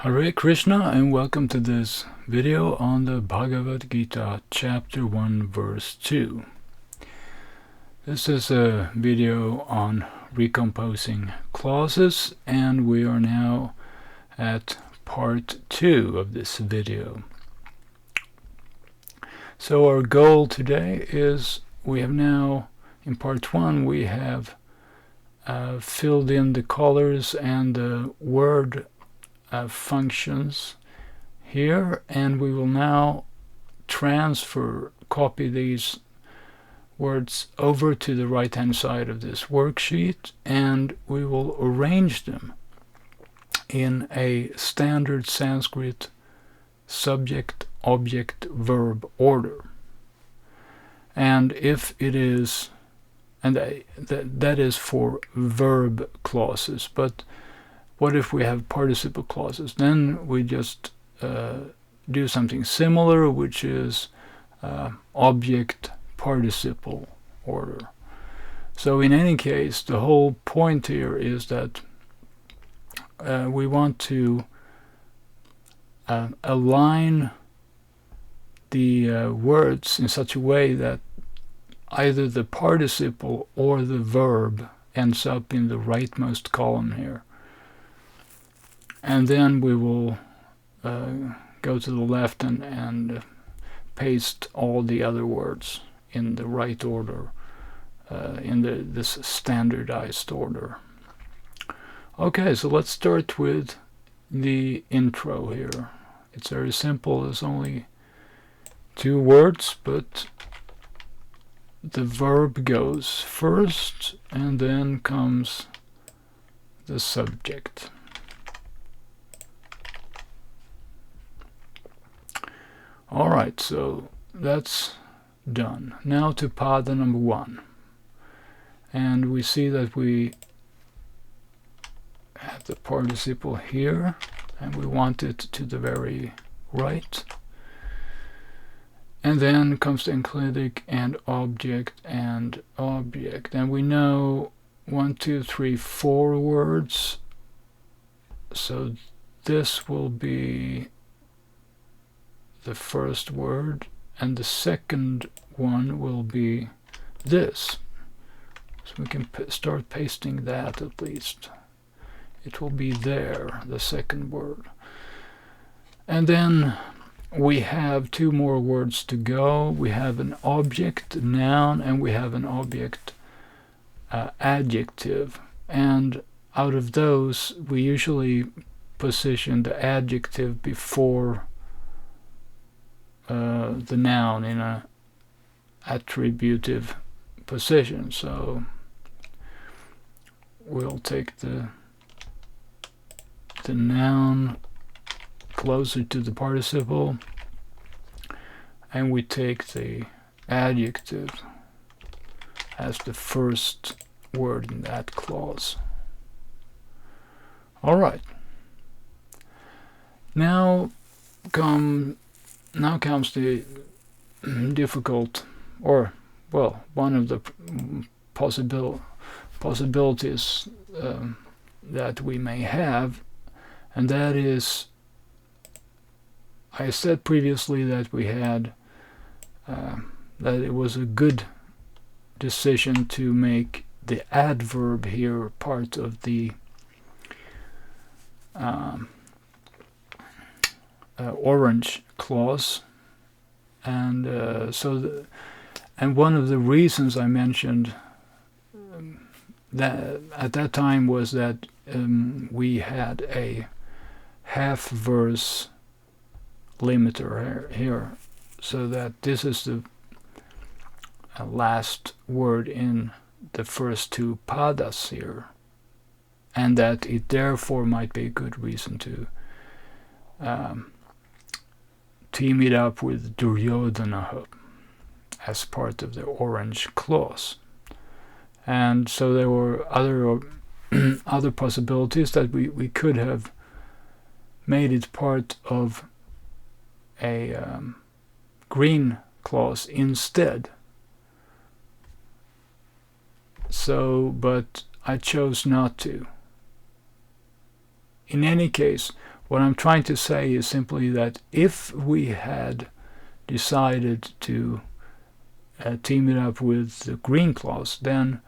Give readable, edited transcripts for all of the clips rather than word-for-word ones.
Hare Krishna, and welcome to this video on the Bhagavad-gita chapter 1 verse 2. This is a video on recomposing clauses, and we are now at part 2 of this video. So our goal today is, we have now, in part 1, we have filled in the colors and the word functions here, and we will now copy these words over to the right hand side of this worksheet, and we will arrange them in a standard Sanskrit subject object verb order. And if it is, and that is for verb clauses, but what if we have participle clauses? Then we just do something similar, which is object participle order. So in any case, the whole point here is that we want to align the words in such a way that either the participle or the verb ends up in the rightmost column here. And then we will go to the left and paste all the other words in the right order, in this standardized order. Okay, so let's start with the intro here. It's very simple. There's only 2 words, but the verb goes first, and then comes the subject. Alright, so that's done. Now to pada number 1. And we see that we have the participle here, and we want it to the very right. And then comes the enclitic and object and object. And we know 1, 2, 3, 4 words. So this will be the first word, and the second one will be this. So we can start pasting that at least. It will be there, the second word. And then we have 2 more words to go. We have an object noun, and we have an object adjective. And out of those, we usually position the adjective before the noun in a attributive position. So we'll take the noun closer to the participle, and we take the adjective as the first word in that clause. Alright. Now comes the difficult, or, well, one of the possibilities that we may have, and that is, I said previously that we had, that it was a good decision to make the adverb here part of the orange clause, and and one of the reasons I mentioned that at that time was that we had a half verse limiter here, so that this is the last word in the first 2 padas here, and that it therefore might be a good reason to team it up with duryodhanah as part of the orange clause. And so there were other possibilities that we could have made it part of a green clause instead. So, but I chose not to. In any case, What I'm trying to say is simply that if we had decided to team it up with the green clause, then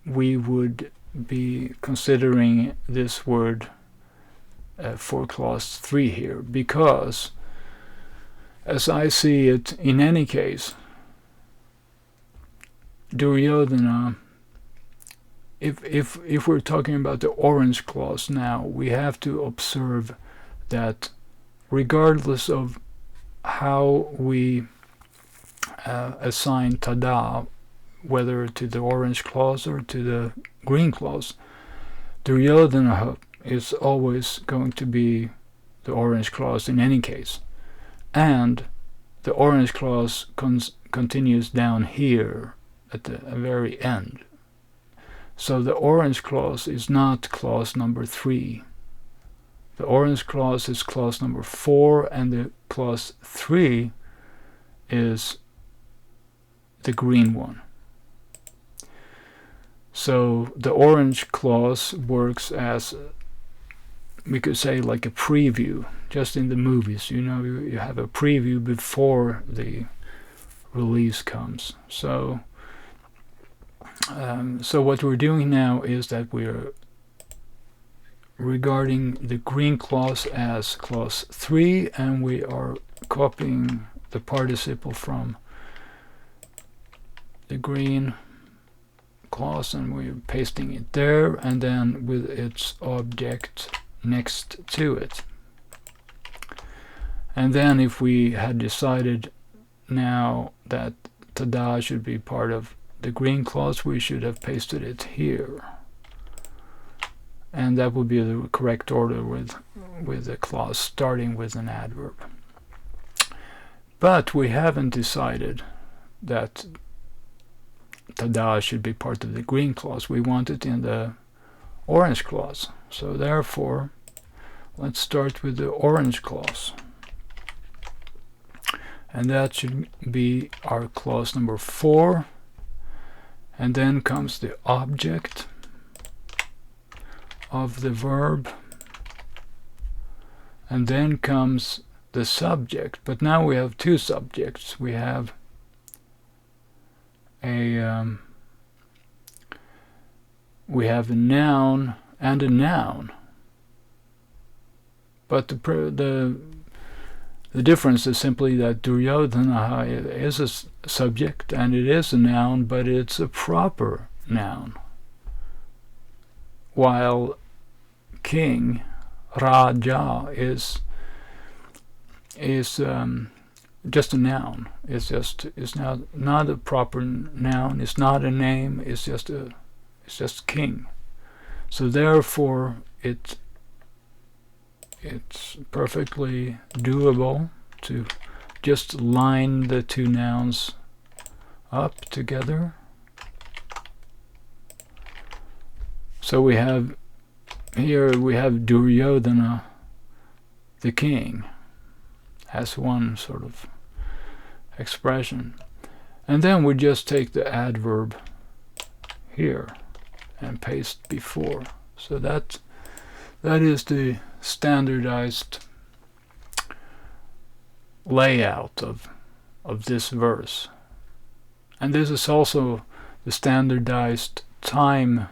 we would be considering this word for clause 3 here, because as I see it, in any case, Duryodhanah, if we're talking about the orange clause now, we have to observe that regardless of how we assign tada, whether to the orange clause or to the green clause, Duryodhanah is always going to be the orange clause in any case. And the orange clause continues down here at the very end. So the orange clause is not clause number 3. The orange clause is clause number 4, and the clause 3 is the green one. So the orange clause works as, we could say, like a preview, just in the movies. You know, you have a preview before the release comes. So what we're doing now is that we're regarding the green clause as clause 3, and we are copying the participle from the green clause and we're pasting it there, and then with its object next to it. And then if we had decided now that tada should be part of the green clause, we should have pasted it here, and that would be the correct order with the clause starting with an adverb. But we haven't decided that tada should be part of the green clause. We want it in the orange clause. So therefore, let's start with the orange clause. And that should be our clause number 4. And then comes the object of the verb. And then comes the subject. But now we have 2 subjects. We have a noun and a noun. But the difference is simply that Duryodhanah is a subject and it is a noun, but it's a proper noun, while king, Raja, is just a noun. It's not a proper noun. It's not a name. It's just king. So therefore, it's perfectly doable to just line the 2 nouns up together. So we have Duryodhanah, the king, as one sort of expression. And then we just take the adverb here and paste before. So that is the standardized layout of this verse. And this is also the standardized time,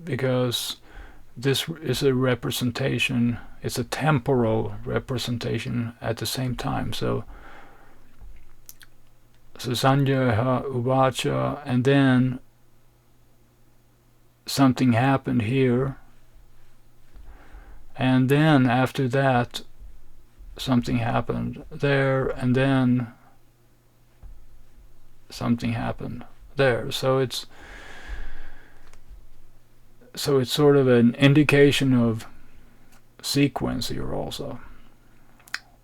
because this is a representation, it's a temporal representation at the same time. So sanjaya, uvaca, and then something happened here, and then after that something happened there, and then something happened there. So it's sort of an indication of sequence here also,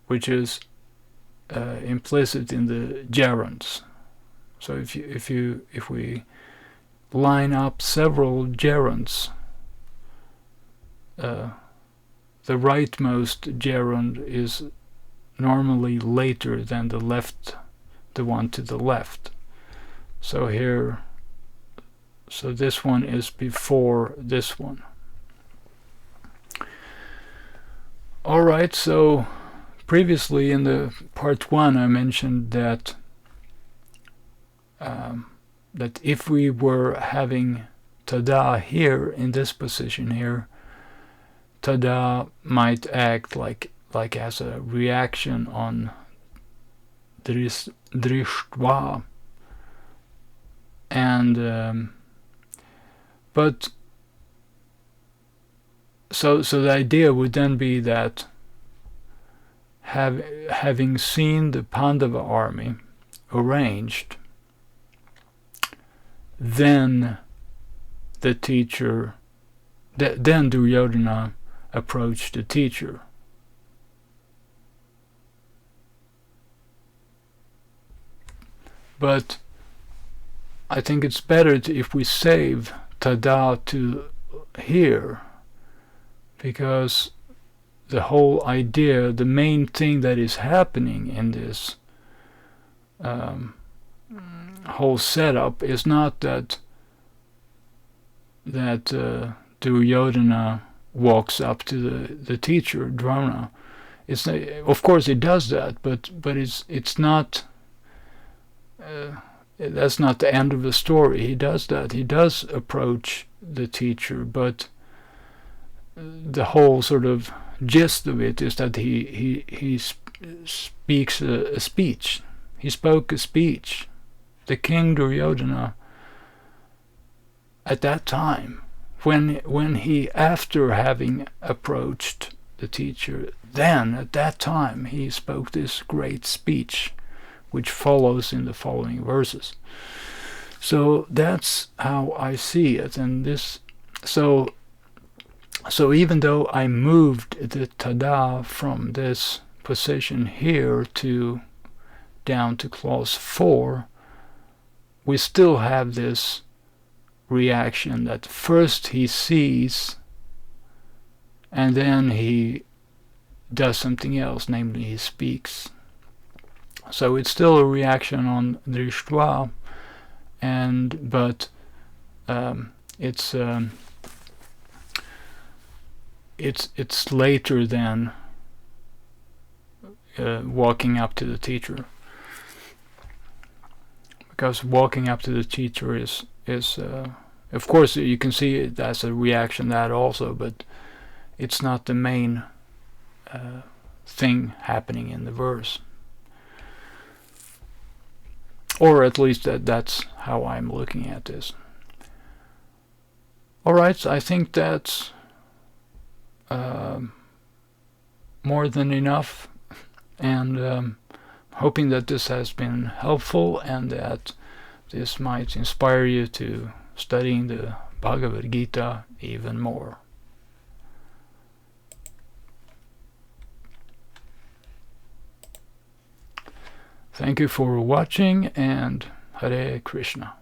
which is implicit in the gerunds. So if we line up several gerunds, the rightmost gerund is normally later than the one to the left. So this one is before this one. Alright, so previously in the part 1 I mentioned that that if we were having tada here in this position here, tada might act like as a reaction on drstva, and but so the idea would then be that having seen the Pandava army arranged, then the teacher, then Duryodhana approached the teacher. But I think it's better if we save tada to here, because the whole idea, the main thing that is happening in this whole setup is not that Duryodhana walks up to the teacher Drona. It's of course it does that, but it's not. That's not the end of the story. He does that. He does approach the teacher, but the whole sort of gist of it is that he speaks a speech. He spoke a speech. The king Duryodhana, at that time, when he, after having approached the teacher, then at that time he spoke this great speech, which follows in the following verses. So that's how I see it, and this. So even though I moved the tada from this position here to down to clause 4, we still have this reaction that first he sees and then he does something else, namely he speaks. So it's still a reaction on drstva, but it's later than walking up to the teacher, because walking up to the teacher is of course you can see it as a reaction that also, but it's not the main thing happening in the verse. Or at least that's how I'm looking at this. Alright, I think that's more than enough, and hoping that this has been helpful and that this might inspire you to studying the Bhagavad-gita even more. Thank you for watching, and Hare Krishna.